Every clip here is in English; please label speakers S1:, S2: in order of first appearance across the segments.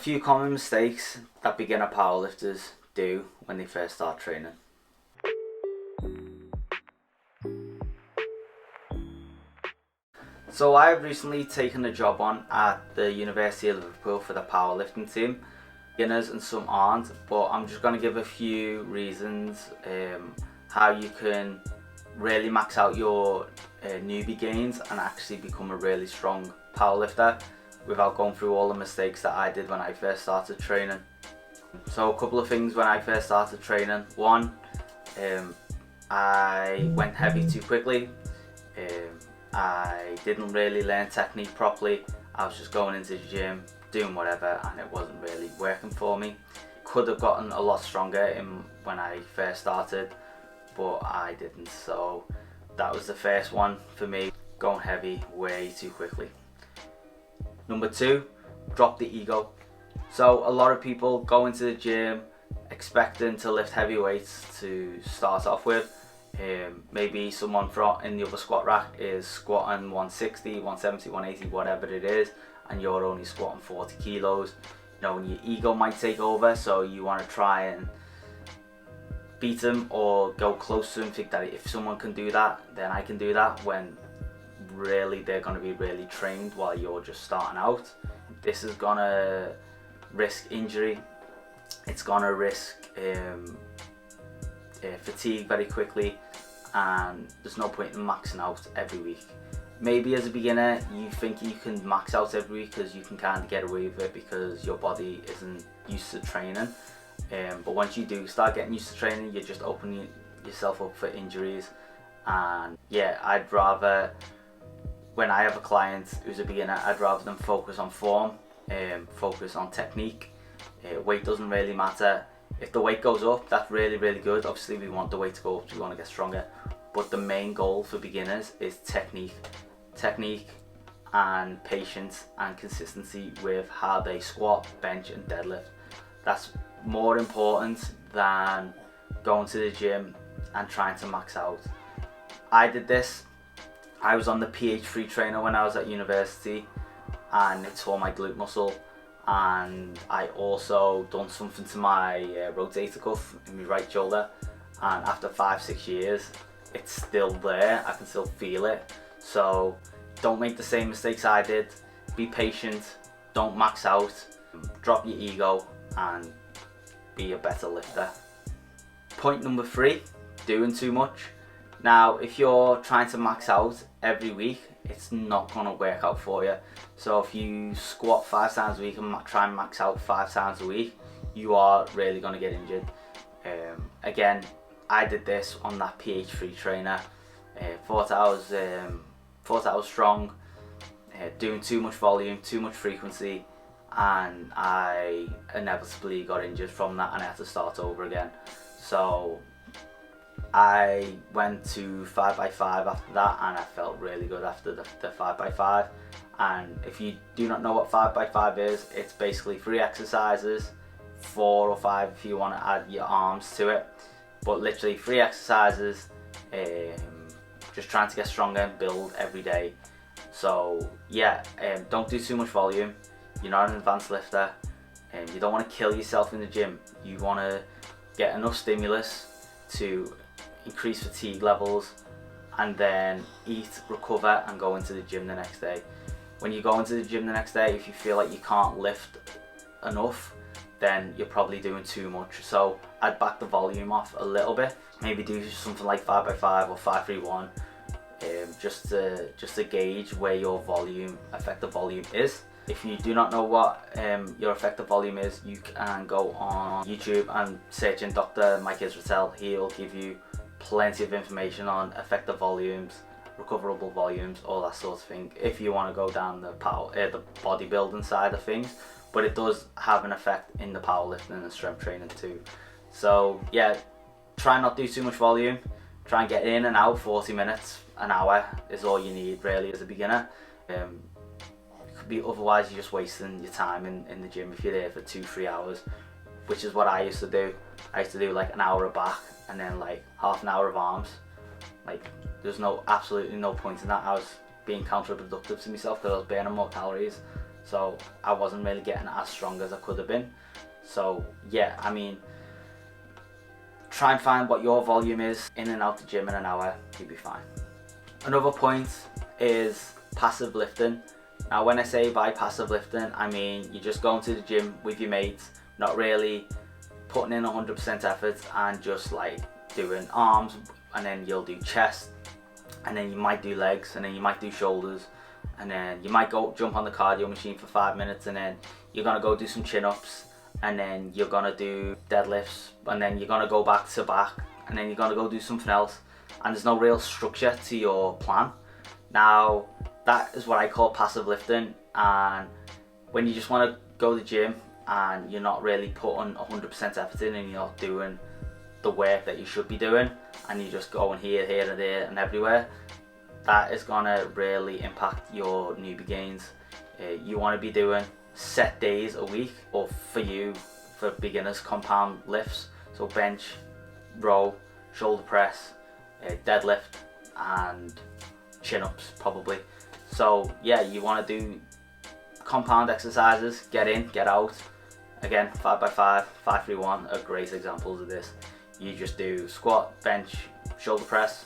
S1: few common mistakes that beginner powerlifters do when they first start training. So I have recently taken a job on at the University of Liverpool for the powerlifting team. Beginners and some aren't, but I'm just going to give a few reasons how you can really max out your newbie gains and actually become a really strong powerlifter without going through all the mistakes that I did when I first started training. So a couple of things when I first started training. One, I went heavy too quickly. I didn't really learn technique properly. I was just going into the gym, doing whatever, and it wasn't really working for me. Could have gotten a lot stronger when I first started, but I didn't. So that was the first one for me, going heavy way too quickly. Number two, drop the ego. So a lot of people go into the gym expecting to lift heavy weights to start off with. Maybe someone in the other squat rack is squatting 160, 170, 180, whatever it is, and you're only squatting 40 kilos. You know, and your ego might take over, so you want to try and beat them or go close to them, think that if someone can do that, then I can do that, when really they're going to be really trained while you're just starting out. This is going to risk injury. It's going to risk fatigue very quickly, and there's no point in maxing out every week. Maybe as a beginner you think you can max out every week because you can kind of get away with it because your body isn't used to training, but once you do start getting used to training, you're just opening yourself up for injuries. And yeah, I'd rather, when I have a client who's a beginner, I'd rather them focus on form, focus on technique. Weight doesn't really matter. If the weight goes up, that's really good. Obviously we want the weight to go up, so we want to get stronger, but the main goal for beginners is technique and patience and consistency with how they squat, bench and deadlift. That's more important than going to the gym and trying to max out. I did this. I was on the PH3 trainer when I was at university, and it tore my glute muscle, and I also done something to my rotator cuff in my right shoulder, and after 5-6 years it's still there. I can still feel it. So don't make the same mistakes I did. Be patient, don't max out, drop your ego and be a better lifter. Point number 3, doing too much. Now if you're trying to max out every week, it's not going to work out for you. So if you squat 5 times a week and try and max out 5 times a week, you are really going to get injured. Again, I did this on that PH3 trainer. Thought I was strong, doing too much volume, too much frequency, and I inevitably got injured from that, and I had to start over again. So I went to 5x5 after that, and I felt really good after the 5x5. And if you do not know what 5x5 is, it's basically 3 exercises, 4 or 5 if you want to add your arms to it, but literally 3 exercises, just trying to get stronger and build every day. So yeah, don't do too much volume. You're not an advanced lifter, and you don't want to kill yourself in the gym. You want to get enough stimulus to increase fatigue levels, and then eat, recover and go into the gym the next day. When you go into the gym the next day, if you feel like you can't lift enough, then you're probably doing too much. So I'd back the volume off a little bit. Maybe do something like 5x5 or 5-3-1, just to gauge where your effective volume is. If you do not know what your effective volume is, you can go on YouTube and search in Dr. Mike Israetel. He'll give you plenty of information on effective volumes, recoverable volumes, all that sort of thing, if you want to go down the bodybuilding side of things. But it does have an effect in the powerlifting and strength training too. So yeah, try not to do too much volume. Try and get in and out 40 minutes, an hour is all you need really as a beginner. Otherwise you're just wasting your time in the gym if you're there for 2-3 hours, which is what I used to do. I used to do like an hour of back and then like half an hour of arms. Like there's absolutely no point in that. I was being counterproductive to myself because I was burning more calories. so I wasn't really getting as strong as I could have been. So yeah, I mean, try and find what your volume is in and out the gym in an hour, you'll be fine. Another point is passive lifting. Now when I say by passive lifting, I mean you're just going to the gym with your mates, not really putting in 100% effort and just like doing arms, and then you'll do chest, and then you might do legs, and then you might do shoulders, and then you might go jump on the cardio machine for 5 minutes, and then you're gonna go do some chin-ups, and then you're gonna do deadlifts, and then you're gonna go back to back, and then you're gonna go do something else, and there's no real structure to your plan. Now that is what I call passive lifting, and when you just want to go to the gym and you're not really putting 100% effort in, and you're not doing the work that you should be doing, and you're just going here and there and everywhere, that is gonna really impact your newbie gains. You want to be doing set days a week, or for beginners, compound lifts, so bench, row, shoulder press, deadlift, and chin-ups probably. So yeah, you want to do compound exercises, get in, get out. Again, 5x5, 5-3-1 are great examples of this. You just do squat, bench, shoulder press,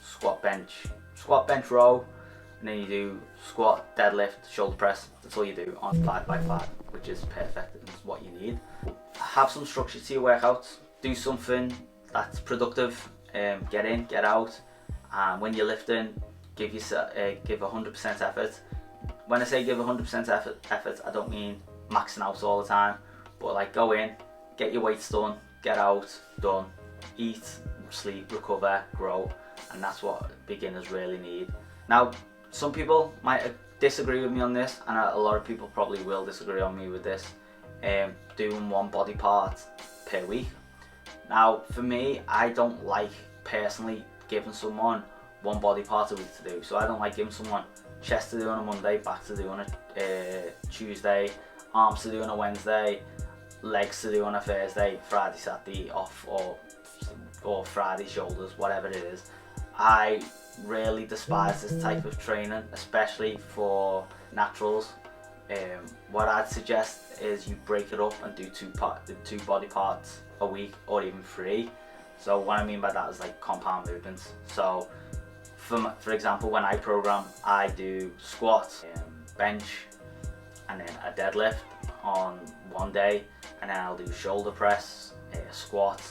S1: squat, bench, row, and then you do squat, deadlift, shoulder press. That's all you do on 5x5, which is perfect and is what you need. Have some structure to your workouts. Do something that's productive. Get in, get out. And when you're lifting, give 100% effort. When I say give 100% effort, I don't mean maxing out all the time, but like go in, get your weights done, get out, done, eat, sleep, recover, grow, and that's what beginners really need. Now, some people might disagree with me on this, and a lot of people probably will disagree on me with this, doing one body part per week. Now, for me, I don't like personally giving someone one body part a week to do. So I don't like giving someone chest to do on a Monday, back to do on a Tuesday, arms to do on a Wednesday, legs to do on a Thursday, Friday, Saturday off, or Friday shoulders, whatever it is. I really despise this type of training, especially for naturals. What I'd suggest is you break it up and do two body parts a week, or even 3. So what I mean by that is like compound movements. So for example, when I program, I do squats, bench, and then a deadlift on one day, and then I'll do shoulder press, squat,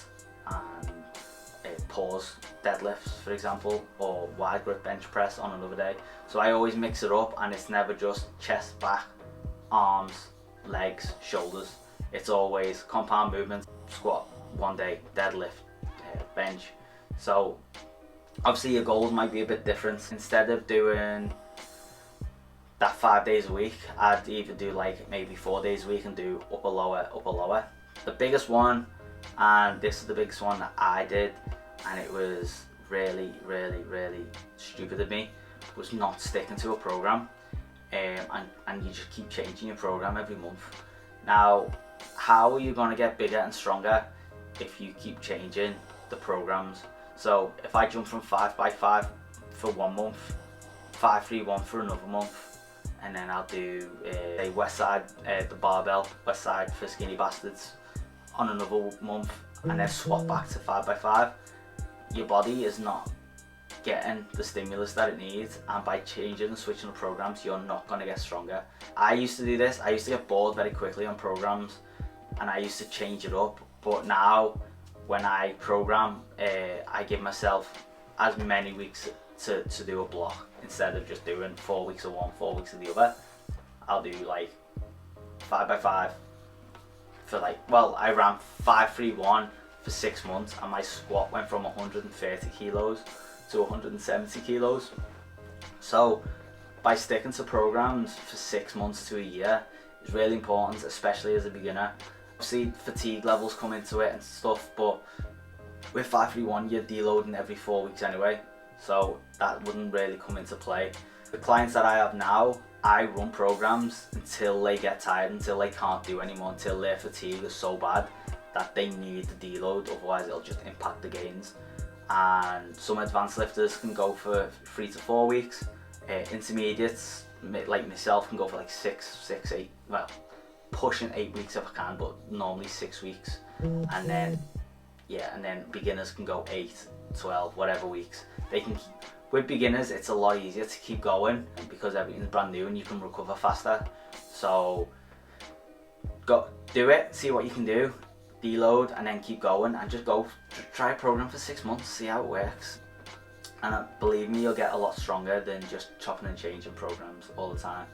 S1: and pause deadlifts, for example, or wide grip bench press on another day. So I always mix it up, and it's never just chest, back, arms, legs, shoulders. It's always compound movements, squat one day, deadlift, bench. So obviously your goals might be a bit different. Instead of doing that 5 days a week, I'd either do like maybe 4 days a week and do upper lower. The biggest one, and this is the biggest one that I did, and it was really stupid of me, was not sticking to a program. And you just keep changing your program every month. Now, how are you going to get bigger and stronger if you keep changing the programs? So if I jump from 5x5 for 1 month, 5-3-1 for another month, and then I'll do a west side, the barbell, west side for skinny bastards on another month, and then swap back to 5x5, your body is not getting the stimulus that it needs, and by changing and switching the programs, you're not going to get stronger. I used to do this. I used to get bored very quickly on programs, and I used to change it up. But now when I program, I give myself as many weeks to do a block, instead of just doing 4 weeks of one, 4 weeks of the other. I'll do like 5x5 for I ran 5-3-1 for 6 months, and my squat went from 130 kilos to 170 kilos. So by sticking to programs for 6 months to a year is really important, especially as a beginner. Obviously fatigue levels come into it and stuff, but with 5-3-1 you're deloading every 4 weeks anyway, so that wouldn't really come into play. The clients that I have now, I run programs until they get tired, until they can't do anymore, until their fatigue is so bad that they need to deload, otherwise it'll just impact the gains. And some advanced lifters can go for 3 to 4 weeks, intermediates like myself can go for like 8, well, pushing 8 weeks if I can, but normally 6 weeks. And then, yeah, and then beginners can go 8, 12, whatever weeks. They can with beginners, it's a lot easier to keep going because everything's brand new and you can recover faster. So do it, see what you can do, deload, and then keep going, and just go try a program for 6 months, see how it works. And believe me, you'll get a lot stronger than just chopping and changing programs all the time.